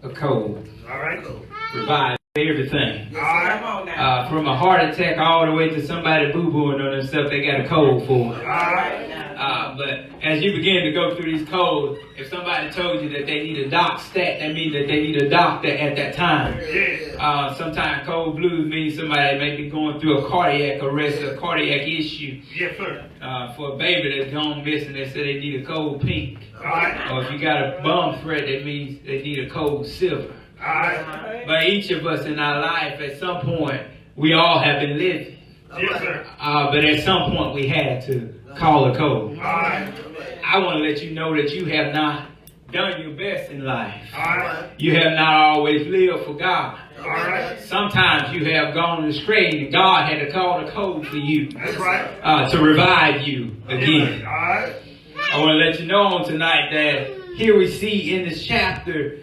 a cold. All right. Revive everything. All right. From a heart attack all the way to somebody boo-booing on themselves, they got a cold for it. All right. But as you begin to go through these codes, if somebody told you that they need a doc stat, that means that they need a doctor at that time. Yeah. Sometimes cold blues means somebody may be going through a cardiac arrest, a cardiac issue. Yes, sir. For a baby that's gone missing, they say they need a cold pink. All right. Or if you got a bum threat, that means they need a cold silver. All right. But each of us in our life, at some point, we all have been living. Yes, sir. But at some point, we had to call a code. All right. I want to let you know that you have not done your best in life. All right. You have not always lived for God. All right. Sometimes you have gone astray, and God had to call the code for you. That's right. To revive you again. All right. I want to let you know on tonight that here we see in this chapter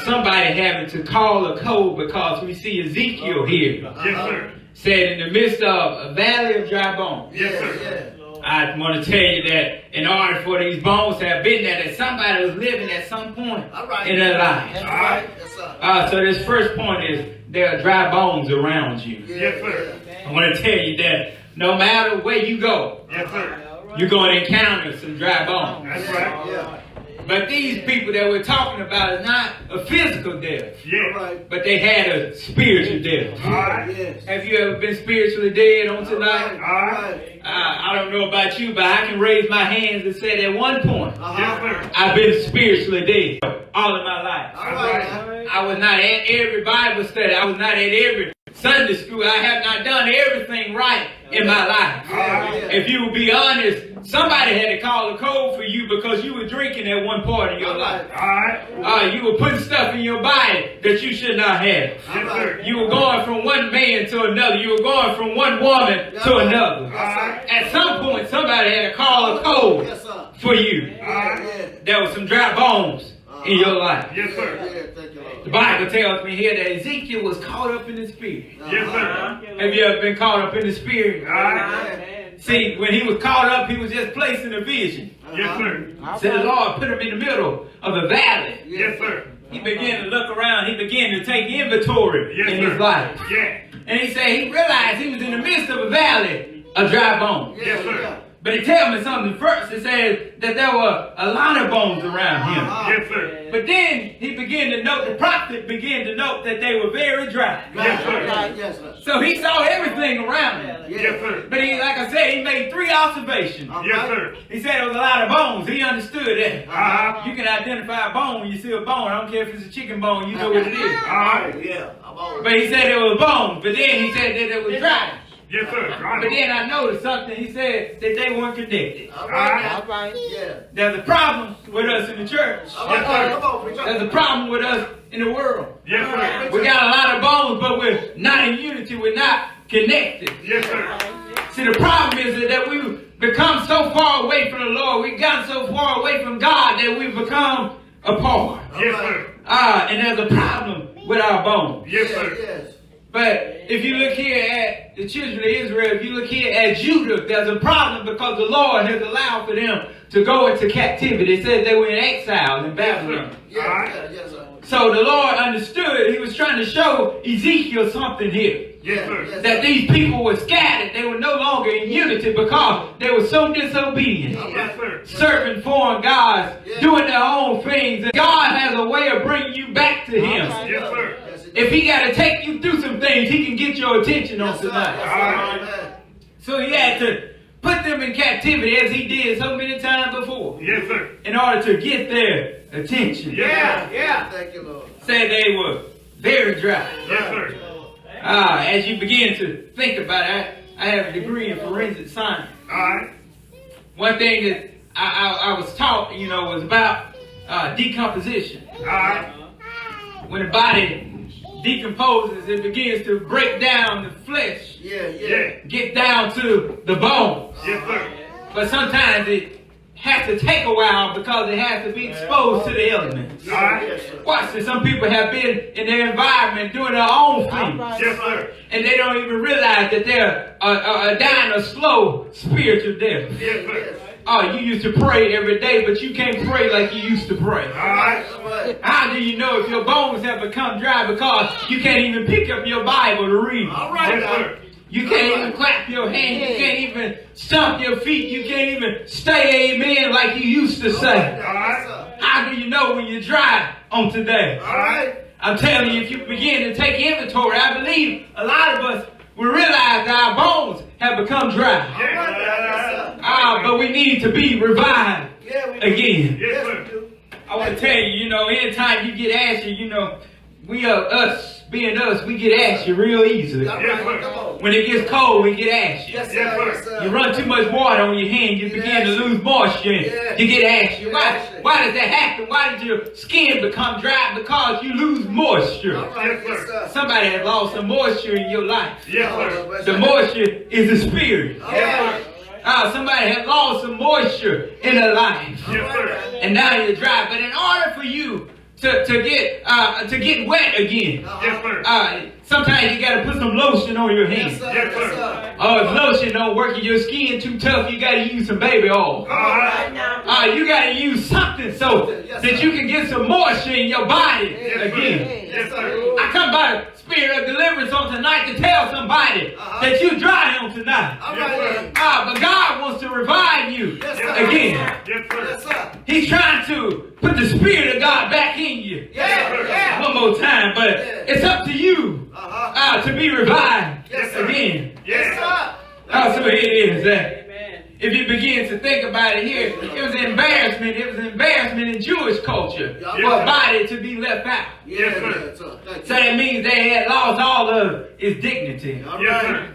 somebody having to call a code, because we see Ezekiel here. Yes, sir. Said in the midst of a valley of dry bones. Yes, sir. I want to tell you that in order for these bones to have been there, that somebody was living at some point in their life. All right. So this first point is there are dry bones around you. Yes, sir. I want to tell you that no matter where you go, Yes, sir. you're going to encounter some dry bones. That's right. Yeah. But these people that we're talking about is not a physical death, Yeah. but they had a spiritual death. All right. Have you ever been spiritually dead on tonight? All right. I don't know about you, but I can raise my hands and say at one point, Yes, sir. I've been spiritually dead all of my life. All right. I was not at every Bible study. I was not at every Sunday school. I have not done everything right in my life. All right. If you will be honest, somebody had to call a code for you because you were drinking at one part of your life. All right. You were putting stuff in your body that you should not have. Yes, sir. You were going from one man to another. You were going from one woman to another. All right. At some point, somebody had to call a code for you. All right. There were some dry bones in your life. Yes, sir. The Bible tells me here that Ezekiel was caught up in the spirit. Yes, sir. Have you ever been caught up in the spirit? All right. See, when he was caught up, he was just placing a vision. Yes, sir. So the Lord put him in the middle of a valley. Yes, sir. He began to look around. He began to take inventory Yes, in sir. his life. Yeah. And he said he realized he was in the midst of a valley of dry bones. Yes, sir. But it tells me something first. It says that there were a lot of bones around him. Yes, sir. But then he began to note, the prophet began to note that they were very dry. Yes, sir. So he saw everything around him. Yes, sir. But he, like I said, he made 3 observations. Yes, sir. He said there was a lot of bones. He understood that. Uh-huh. You can identify a bone when you see a bone. I don't care if it's a chicken bone, you know what it is. All right. Yeah. But he said there was bones, but then he said that it was dry. Yes, sir. But then I noticed something. He said that they weren't connected. All right. Yeah. There's a problem with us in the church. Yes, sir. There's a problem with us in the world. Yes, sir. We got a lot of bones, but we're not in unity. We're not connected. Yes, sir. See, the problem is that we've become so far away from the Lord. We've gotten so far away from God that we've become apart. Yes, sir. And there's a problem with our bones. Yes, sir. But if you look here at the children of Israel, if you look here at Judah, there's a problem because the Lord has allowed for them to go into captivity. It says they were in exile in Babylon. All right. So the Lord understood. He was trying to show Ezekiel something here. Yes, sir. That these people were scattered. They were no longer in unity because they were so disobedient. Yes, sir. Serving foreign gods, doing their own things. And God has a way of bringing you back to Him. Yes, sir. If He got to take you through some things, He can get your attention on tonight. All right. So He had to put them in captivity as He did so many times before. Yes, sir. In order to get their attention. Yeah. Thank you, Lord. Said they were very dry. Yes, sir. As you begin to think about it, I have a degree in forensic science. All right. One thing that I was taught, was about decomposition. All right. When the body decomposes, it begins to break down the flesh, Yeah. get down to the bones. Yes, sir. But sometimes it has to take a while because it has to be exposed to the elements. All right. Watch this. Some people have been in their environment doing their own thing. Yes, sir. And they don't even realize that they're dying a slow spiritual death. Yes, sir. Oh, you used to pray every day, but you can't pray like you used to pray. All right. How do you know if your bones have become dry? Because you can't even pick up your Bible to read. All right. Yes, sir. You can't even clap your hands. You can't even stomp your feet. You can't even say amen like you used to say. All right. How do you know when you're dry on today? All right. I'm telling you, if you begin to take inventory, I believe a lot of us will realize that our bones have become dry. But we need to be revived again. Yes, sir. I want to tell you, anytime you get ashy, we are us. Being us, we get ashy real easily. Yes, sir. When it gets cold, we get ashy. Yes, sir. You run too much water on your hand, you begin to lose moisture. You get ashy. Why does that happen? Why did your skin become dry? Because you lose moisture. Yes, sir. Somebody has lost some moisture in your life. Yes, sir. The moisture is the spirit. Yes, sir. Somebody has lost some moisture in their life. Yes, sir. And now you're dry. But in order for you to get wet again, Yes, sir. sometimes you gotta put some lotion on your hands. Yes, sir. Oh, if lotion don't work and your skin too tough, you gotta use some baby oil. All right. You gotta use something so that you can get some moisture in your body again. Yes, sir. I come by the spirit of deliverance on tonight to tell somebody that you dry on tonight. But God wants to revive you again. Yes, sir. He's trying to put the spirit of God back in you. One more time, but it's up to you to be revived again. Yes, sir. So here it is. If you begin to think about it here, it was embarrassment. It was embarrassment in Jewish culture for a body to be left out. Yes, sir. So that means they had lost all of its dignity. Yes, sir.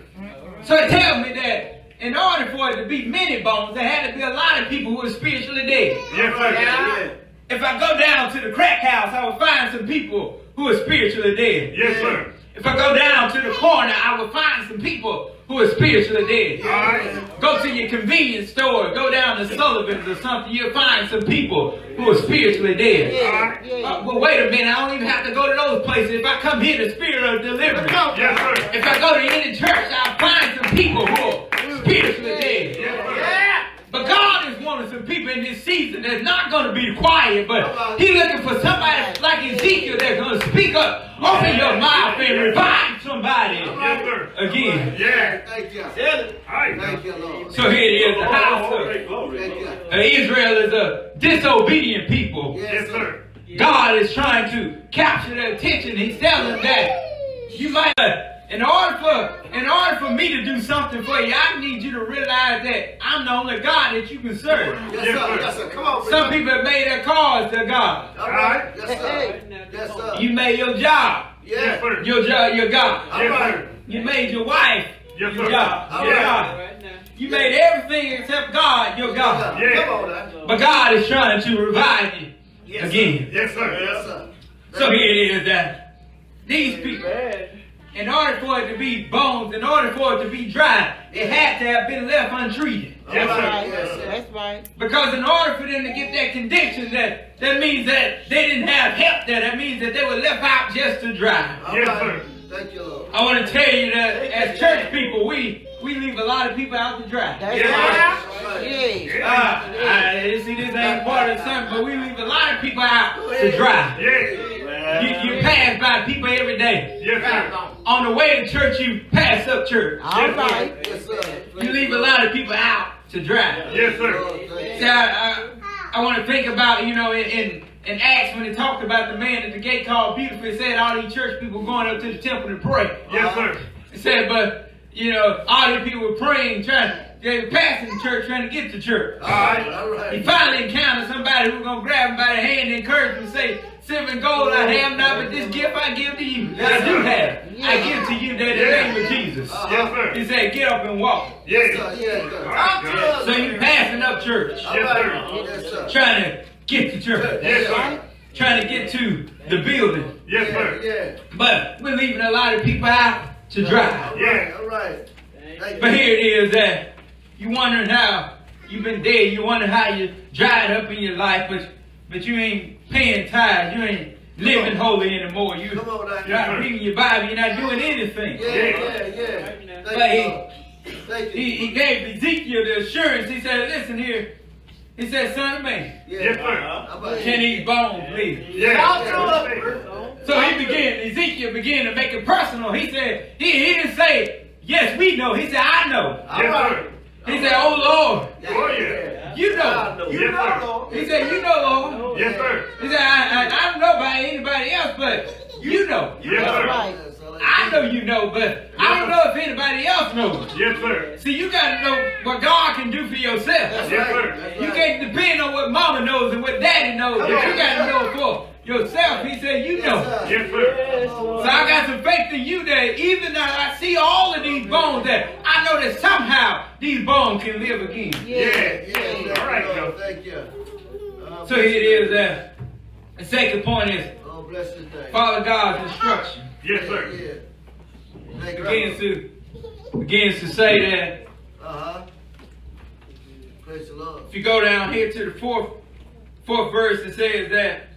So it tells me that in order for it to be many bones, there had to be a lot of people who were spiritually dead. Yes, sir. If I go down to the crack house, I will find some people who are spiritually dead. Yes, sir. If I go down to the corner, I will find some people who are spiritually dead. All right. Go to your convenience store, go down to Sullivan's or something, you'll find some people who are spiritually dead. Well, wait a minute, I don't even have to go to those places. If I come here, the spirit of deliverance. Yes, sir. If I go to any church, I'll find some people who are spiritually dead. Yes, sir. But God is wanting some people in this season that's not going to be quiet, but He's looking for somebody like Ezekiel that's going to speak up, open your mouth and revive somebody Yes, sir. again. Yeah. Thank you. All right. Thank you, Lord. So here it is, the house Thank you. of Israel is a disobedient people. Yes, sir. God is trying to capture their attention. He's telling them that you might, in order for me to do something for you, I need you to realize that I'm the only God that you can serve. Yes, sir. Yes, sir. Come on, Some people have made their cars to God. All right. Yes, sir. Yes, sir. You made your job Yes, sir. your God. All Yes, right. sir. You made your wife Yes, your sir. God. All Your right. God. You made everything except God your God. Yeah. Come on now. But God is trying to revive you Yes, again. Yes, sir. Yes, sir. So here it is that these people, in order for it to be bones, in order for it to be dry, it had to have been left untreated. Yes, sir. Yes, sir. That's right. Because in order for them to get that condition, that means that they didn't have help there. That means that they were left out just to dry. All Yes, right. sir. Thank you, Lord. I want to tell you that as church people, we leave a lot of people out to dry. That's Yeah. right. Yeah. See, this ain't part of something, but we leave a lot of people out to dry. Yes. You pass by people every day. Yes, sir. On the way to church, you pass up church. All right. Yes, sir. You leave a lot of people out to dry. Yes, sir. Lord, thank See, I want to think about, in Acts when it talked about the man at the gate called Beautiful, it said all these church people going up to the temple to pray. Yes, sir. It said, but, all these people were praying, they were passing the church, trying to get to church. All right. All He right. finally encountered somebody who was going to grab him by the hand and encourage him and say, silver and gold I have not, but this gift I give to you. That I do have. I give to you that in the name of Jesus. Yes, sir. He said, get up and walk. Yes, Yes. sir. Yes, sir. Talk to us. So you passing up church, All Yes, right. sir. Yes, sir. trying to get to church, Yes, sir. trying to get to the building. Yes, sir. Yeah. But we're leaving a lot of people out to dry. All right. All right. Thank But you. here it is that you wondering how you've been dead. You wonder how you dried up in your life, but you ain't paying tithes. You ain't living holy anymore. You're Come on now. not reading your Bible. You're not doing anything. Yeah, yeah, yeah. But Thank you, Lord. Thank you. he gave Ezekiel the assurance. He said, listen here, He said, son of man, Yeah. Yes, sir. How about can you? these bones live? Yes. So he began, Ezekiel began to make it personal. He said, he didn't say, yes, we know. He said, I know. Yes, sir. He said, oh Lord, Oh, yeah. you know. Yes, sir. He said, you know, Lord. Yes, sir. He said, I don't know about anybody else, but you know. Yes, sir. Right. I know you know, but I don't know if anybody else knows. Yes, sir. See, you got to know what God can do for yourself. That's Yes, right. sir. That's You right. can't depend on what mama knows and what daddy knows. But you got to know for yourself. He said, you know. Yes, sir. So I got some faith in you that even though I see all of these bones, that I know that somehow these bones can live again. Yeah. All right, Joe. Thank you. So here it is. The second point is Oh, bless your name. follow God's instruction. Yes, sir. Yeah. Thank Begins to say that Uh-huh. Praise the Lord. if you go down here to the fourth verse, it says that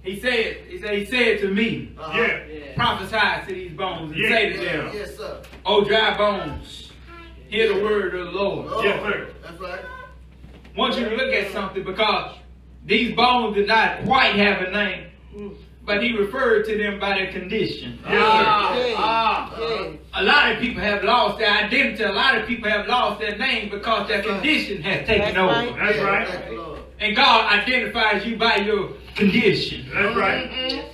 he said to me, Uh-huh. Yeah. prophesy to these bones and Yeah. say to them, Yes, sir. O dry bones, hear the word of the Lord. Oh, Yes, sir. That's right. I want you to look at something because these bones did not quite have a name, but he referred to them by their condition. Yeah. A lot of people have lost their identity. A lot of people have lost their name because their condition has taken That's over. right. That's Yeah, right. Thank the Lord. And God identifies you by your condition. That's right.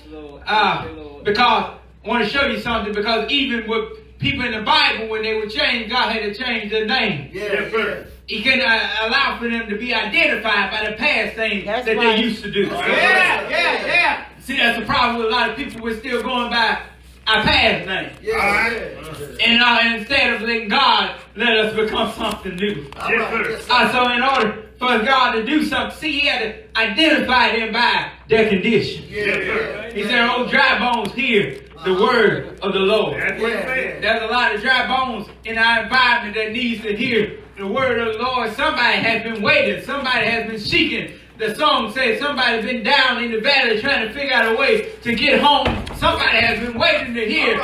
Because I want to show you something, because even with people in the Bible, when they were changed, God had to change their name. Yeah, Yes, sir. He couldn't allow for them to be identified by the past things That's that right. they used to do. Yeah. See, that's the problem with a lot of people. We're still going by our past name. Yeah. All right. And instead of letting God let us become something new. All Yes, right. sir. Yes, sir. So in order for God to do something, see, he had to identify them by their condition. Yeah, Yes, sir. yeah. He said, oh, dry bones, hear the word of the Lord. That's what he said. There's a lot of dry bones in our environment that needs to hear the word of the Lord. Somebody has been waiting. Somebody has been seeking. The song says somebody's been down in the valley trying to figure out a way to get home. Somebody has been waiting to hear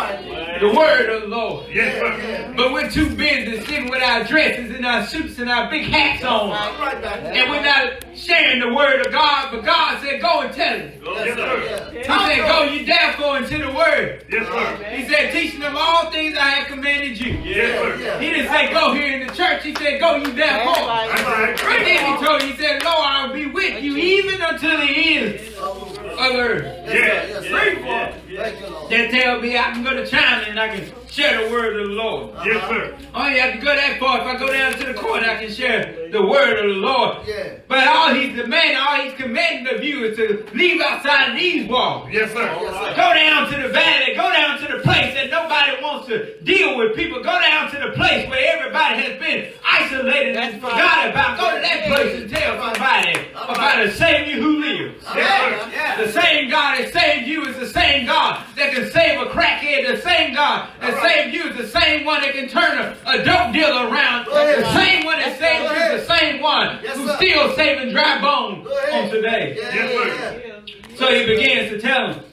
the word of the Lord. Yes, sir. But we're too busy sitting with our dresses and our suits and our big hats on. All right, Doctor. And we're not sharing the word of God. But God said, go and tell it. Yes, sir. He said, go ye therefore into the word. Yes, sir. He said, teaching them all things I have commanded you. Yes, sir. Yeah. He didn't say, go here in the church. He said, go ye therefore. That's right. And then he told you, he said, Lord, I will be with you even until the end of the earth. Yes, sir. Yes, Yes, sir. Thank you, Lord. That tell me I can go to China and I can share the word of the Lord. Yes, sir. I don't have to go that far. If I go down to the court, I can share the word of the Lord. Yeah. But all he's demanding, all he's commanding of you is to leave outside of these walls. Yes, sir. Go down to the valley. Go down to the place that nobody wants to deal with people. Go down to the place where everybody has been isolated and forgot about. Go to that place and tell somebody about a Savior who lives. Yes, The same God that saved you is the same God that can save a crackhead. The same God that saved you is the same one that can turn a dope dealer around. The same one that saved you is the same one who's still saving dry bones on today. Yes, sir. So he begins to tell him,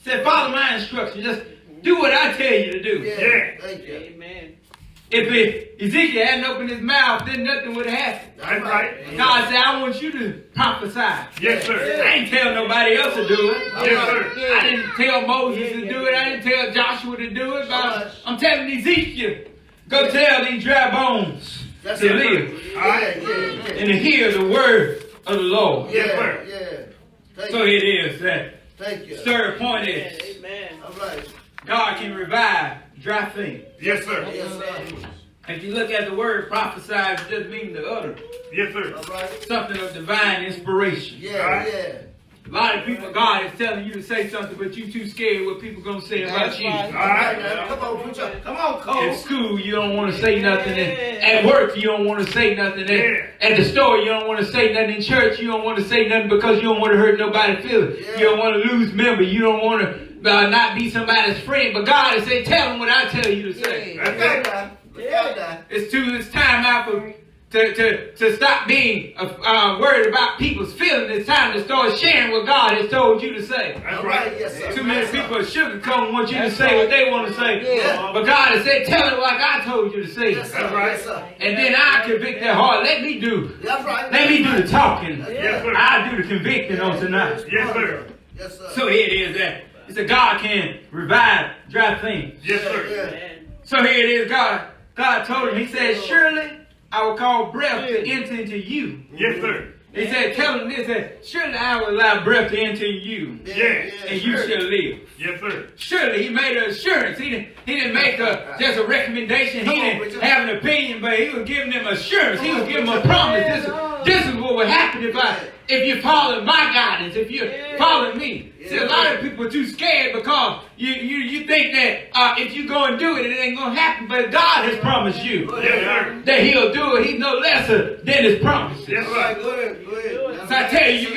he said, follow my instructions. Just do what I tell you to do. Yeah. Thank you. If Ezekiel hadn't opened his mouth, then nothing would have happened. That's right. God said, I want you to prophesy. Yes, sir. I ain't tell nobody else to do it. Yes, sir. I didn't tell Moses to do it. I didn't tell Joshua to do it. But I'm telling Ezekiel, go tell these dry bones That's to it. live Yeah, yeah. and to hear the word of the Lord. Yes, sir. Yeah. Thank So you. it is that Thank you. third point is All right. God can revive dry things. Yes, sir. Yes, sir. If you look at the word prophesy, it just means to utter Yes, sir. All right. something of divine inspiration. Yeah, yeah. A lot of people, God is telling you to say something, but you too scared what people gonna say about That's you. right. All right. Now, come on, preacher. Come on, At Cole. school, you don't want to say nothing. At work, you don't want to say nothing. At the store, you don't want to say nothing. In church, you don't want to say nothing because you don't want to hurt nobody's feelings. Yeah. You don't want to lose members. You don't want to not be somebody's friend. But God has said, tell them what I tell you to say. Look out now. Look out now. It's time out to stop being worried about people's feelings. It's time to start sharing what God has told you to say. That's right. Yes, sir. Too many people are sugarcoating, want you to say what they want to say. Yeah. But God has said, tell it like I told you to say it. Yes, sir. That's right. Yes, sir. And then I convict their heart. Let me do. That's right. Let me do the talking. Yes, sir. I do the convicting on tonight. Yes, sir. Yes, sir. So here it is that it's a God can revive dry things. Yes, sir. Yeah. So here it is, God told him, he said, surely I will call breath to enter into you. Yes, sir. He said, tell him this, that surely I will allow breath to enter you, Yeah. and you shall live. Yes, sir. Surely he made an assurance. He didn't make just a recommendation. He didn't have an opinion, but he was giving them assurance. He was giving them a promise. This is what would happen if you follow my guidance, if you follow me. See, a lot of people are too scared because you think that if you go and do it, it ain't going to happen. But God has promised you Yes, sir. that he'll do it. He's no lesser than his promises. Yes, All right, sir. go ahead. Go ahead. So I tell you,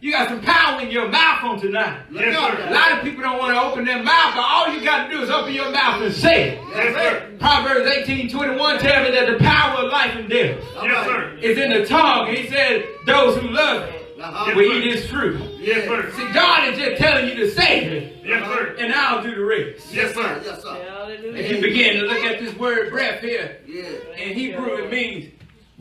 you got some power in your mouth on tonight. Yes, A sir. lot of people don't want to open their mouth, but all you got to do is open your mouth and say it. Yes, sir. Proverbs 18:21 tells me that the power of life and death Yes, sir. is in the tongue. He said, those who love it Uh-huh. will eat its fruit. Yes, sir. See, God is just telling you to say it, Yes, sir. and I'll do the rest. Yes, sir. Yes, sir. If you begin to look at this word breath here, Yeah. in Hebrew it means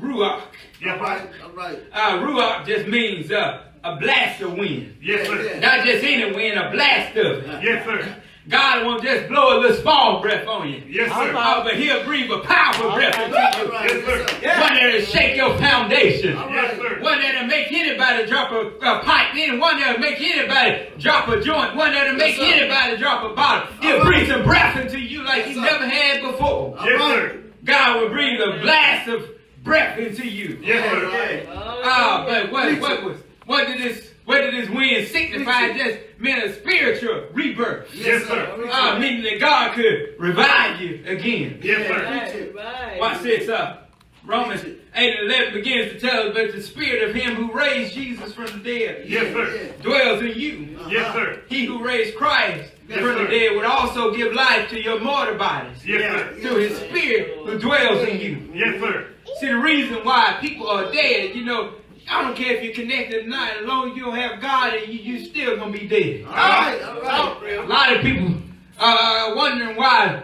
ruach. Yes, All right. sir. All right. Ruach just means a blast of wind. Yes, sir. Not just any wind, a blast of it. Yes, sir. God won't just blow a little small breath on you. Yes, sir. But he'll breathe a powerful breath into All you. right. Yes, sir. One that'll shake your foundation. All Yes, right. sir. One that'll make anybody drop a pipe in. One that'll make anybody drop a joint. One that'll make sir. anybody drop a bottle. He'll All right. breathe some breath into you like Yes, you sir. never had before. Yes, sir. God will breathe a blast of breath into you. Yes, All sir. right. But what did this wind signify? It just meant a spiritual rebirth. Yes, sir. Meaning that God could revive you again. Yes, sir. Watch this. Romans 8:11 begins to tell us, but the spirit of him who raised Jesus from the dead Yes, sir. dwells in you. Yes, sir. He who raised Christ Yes, from sir. the dead would also give life to your mortal bodies Yes, sir. through his spirit who dwells in you. Yes, sir. See, the reason why people are dead, I don't care if you're connected or not, as long as you don't have God, you still going to be dead. All right. All right. A lot of people are wondering why,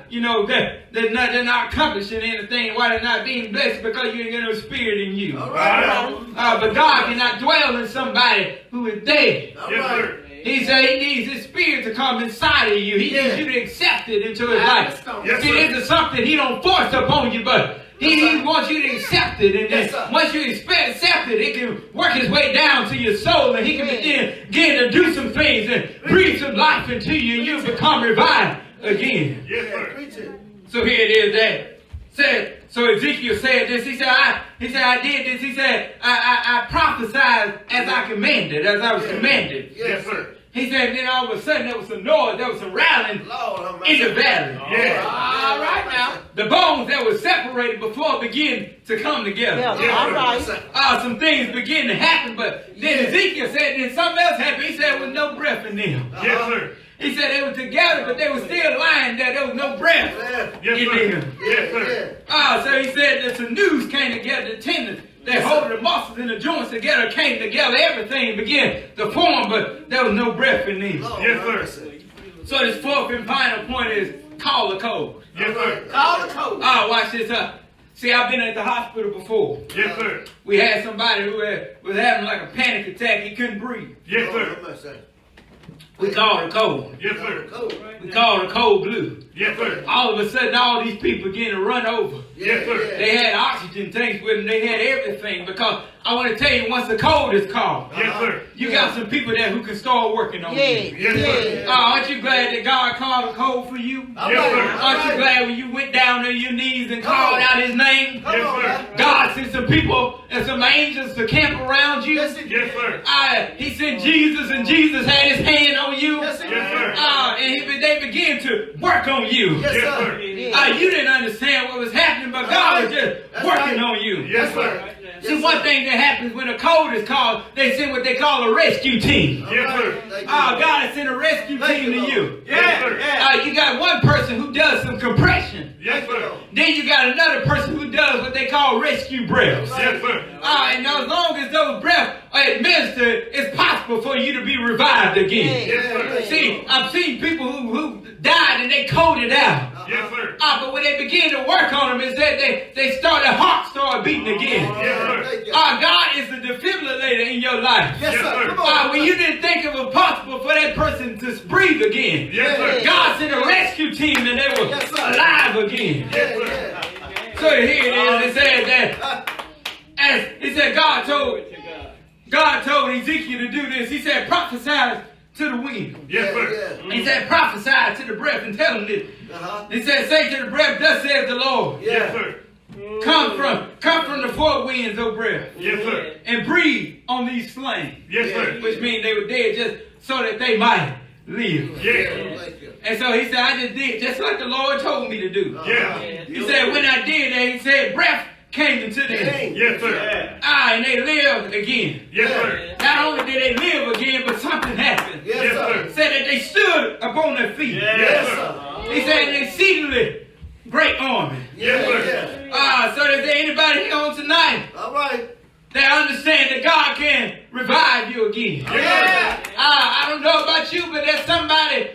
they're not accomplishing anything, why they're not being blessed, because you ain't got no spirit in you. All right. But God cannot dwell in somebody who is dead. All Yes, right. sir. He said he needs his spirit to come inside of you. He needs you to accept it into his life. Yes, See, sir. this is something he don't force upon you, but he wants you to accept it. And Yes, then sir. once you accept it, it can work its way down to your soul, and he can begin to do some things and breathe some life into you, and you become revived again. Yes, sir. Preach it. So here it is that said. So Ezekiel said this. He said, I did this. He said, I prophesied as I commanded, as I was commanded. Yes, sir. He said, then all of a sudden there was some noise, there was some rattling Lord, have in the mercy. valley. Yeah. All right now. The bones that were separated before begin to come together. Yes, sir. Some things begin to happen, but then Ezekiel said, then something else happened. He said, with no breath in them. Yes, sir. He said they were together, but they were still lying there. There was no breath Yes, in sir. them. Yes, sir. So he said that some news came together, the tendons that hold the muscles and the joints together came together. Everything began to form, but there was no breath in them. Yes, sir. So this fourth and final point is call the code. Yes, sir. Call the code. Watch this up. See, I've been at the hospital before. Yes, sir. We had somebody who was having like a panic attack. He couldn't breathe. Yes, Lord, sir. have mercy. We called the code. Yes, sir. Code. We called the code blue. Yes, sir. All of a sudden, all these people began to run over. Yes, sir. They had oxygen tanks with them. They had everything. Because I want to tell you, once the code is called, Yes, sir. you got some people there who can start working on you. Yes, sir. Aren't you glad that God called the code for you? All Yes, right. sir. All Aren't you right. glad when you went down on your knees and Come called on. out his name? Come Yes, on, sir. man. God sent some people and some angels to camp around you. Yes, it Yes, sir. He sent Jesus, and Jesus had his hand on you. Yes, it Yes, sir. They began to work on you. Yes, Yes, sir. sir. You didn't understand what was happening, but God was just That's working right. on you. Yes, sir. See, Yes, one sir. thing that happens when a code is called, they send what they call a rescue team. All Yes, right. sir. Thank you, God Lord. has sent a rescue Thank team you, to Lord. you. Yes, sir. sir. You got one person who does some compression. Yes, sir. Then you got another person who does what they call rescue breaths. Yes, sir. And as long as those breaths are administered, it's possible for you to be revived again. Yes, sir. See, I've seen people who died and they coded out. Yes, sir. But when they begin to work on them, it's that their heart started beating again. Yes, sir. God is the defibrillator in your life. Yes, Yes, sir. sir. Come on. When you didn't think it was possible for that person to breathe again, Yes, sir. God sent a rescue team and they were Yes, sir. alive again. Yes, sir. Yeah. So here it is. It said that, as he said, God told Ezekiel to do this. He said, prophesy to the wind. Yes, sir. He said, prophesy to the breath and tell them this. He said, say to the breath, thus says the Lord. Yes, sir. Come from the four winds, O breath, Yes, sir. and breathe on these flames. Yes, sir. Which means they were dead just so that they might live. Yes. Thank you. And so he said, I just did just like the Lord told me to do. Yes. He said, when I did that, he said, breath came into them. Yes, sir. And they lived again. Yes, sir. Not only did they live again, but something happened. Yes, Yes, sir. sir. Said that they stood upon their feet. Yes, sir. sir. He said, an exceedingly great army. Yes, sir. So is there anybody here on tonight All right. that understand that God can revive you again? Yes, sir. I don't know about you, but there's somebody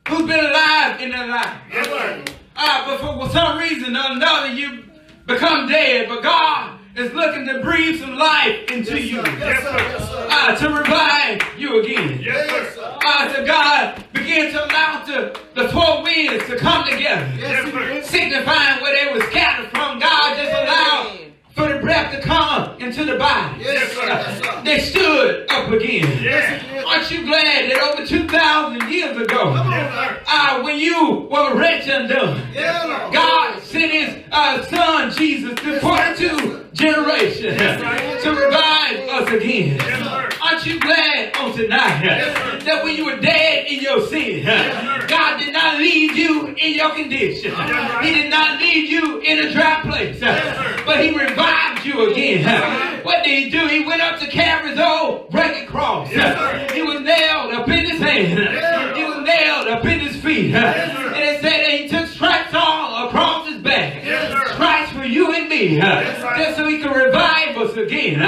who's been alive in their life. Yes, sir. But for some reason or another, you become dead. But God is looking to breathe some life into you. Yes, sir. Yes, sir. To revive you again. Yes, sir. So God began to allow the four winds to come together. Yes, sir. Signifying where they were scattered from. God just allowed for the breath to come into the body. Yes, sir. Yes, sir. They stood up again. Yes. Aren't you glad that over 2,000 years ago, Yes, sir. when you were wretched and undone, Yeah, Lord. God sent his son Jesus to 42 generations to revive us again. Yes, sir. Aren't you glad on tonight sir. that when you were dead in your sin, sir. God did not leave you in your condition. sir. He did not leave you in a dry place, sir. but he revived you again. What did he do? He went up to Calvary's old rugged cross. Yes, sir. He was nailed up in his hand. sir. He was nailed up in his feet. sir. And it said that he took stripes all across his back. Yes, sir. Stripes for you and me. sir. Just so he could revive us again.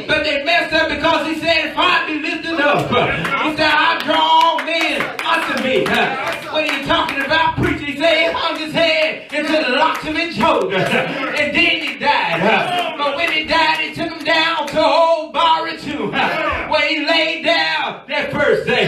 But they messed up because he said, if I be lifted up, he said, I'll draw all men unto me. What are you talking about, preacher? He said he hung his head into the locks of his shoulders. And then he died. But when he died, he took him down to old Barry tomb, where he laid down that first day.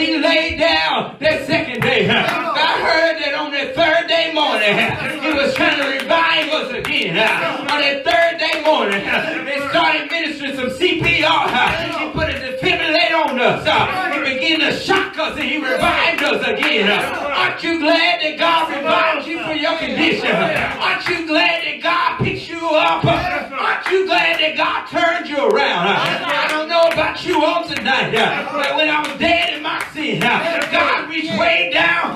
He laid down that second day. I heard that on that third day morning, he was trying to revive us again. On that third day morning, they started ministering some CPR. He put a defibrillator on us. He began to shock us and he revived us again. Aren't you glad that God revived you for your condition? Aren't you glad that God picked you up? Aren't you glad that God turned you around? I don't know about you on tonight, but when I was dead in my sin, God reached way down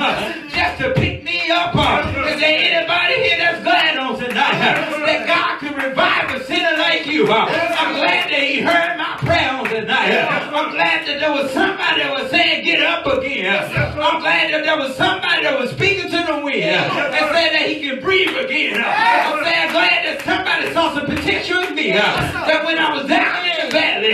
just to pick me up. Is there anybody here that's glad on tonight that God could revive a sinner like you? I'm glad that he heard my prayer on tonight. I'm glad that there was somebody that was saying, get up again. I'm glad that there was somebody that was speaking to the wind and said that he can breathe again. I'm glad that somebody saw some potential in me. That when I was down in the valley,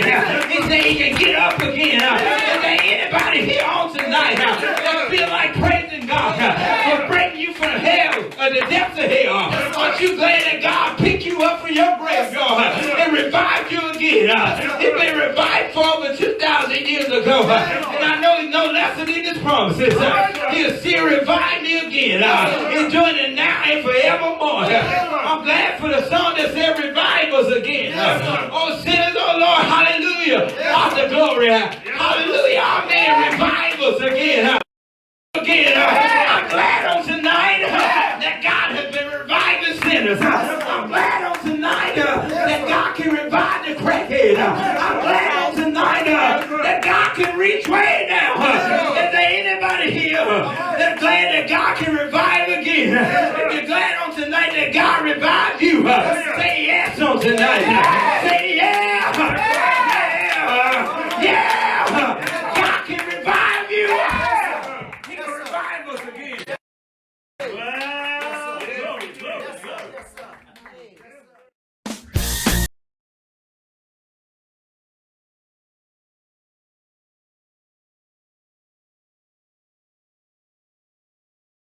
he said he can get up again. Is there anybody here on tonight that feel like praising God for bringing you from hell, the depths of hell? Aren't you glad that God picked you up from your grave, God, and revived you again? You've been revived for over 2,000 years ago. And I know he's no lesser than his promises. He'll still revive me again. He's doing it now and forevermore. I'm glad for the song that said revive us again. Oh sinners, oh Lord, hallelujah. All the glory. Hallelujah. Amen. Revive us again. I'm glad on tonight that God has been reviving sinners. I'm glad on tonight that God can revive the crackhead. I'm glad on tonight that God can reach way down. Is there anybody here that's glad that God can revive again? If you're glad on tonight that God revived you, say yes on tonight. Say yeah. Yeah. God can revive you. He can revive us again.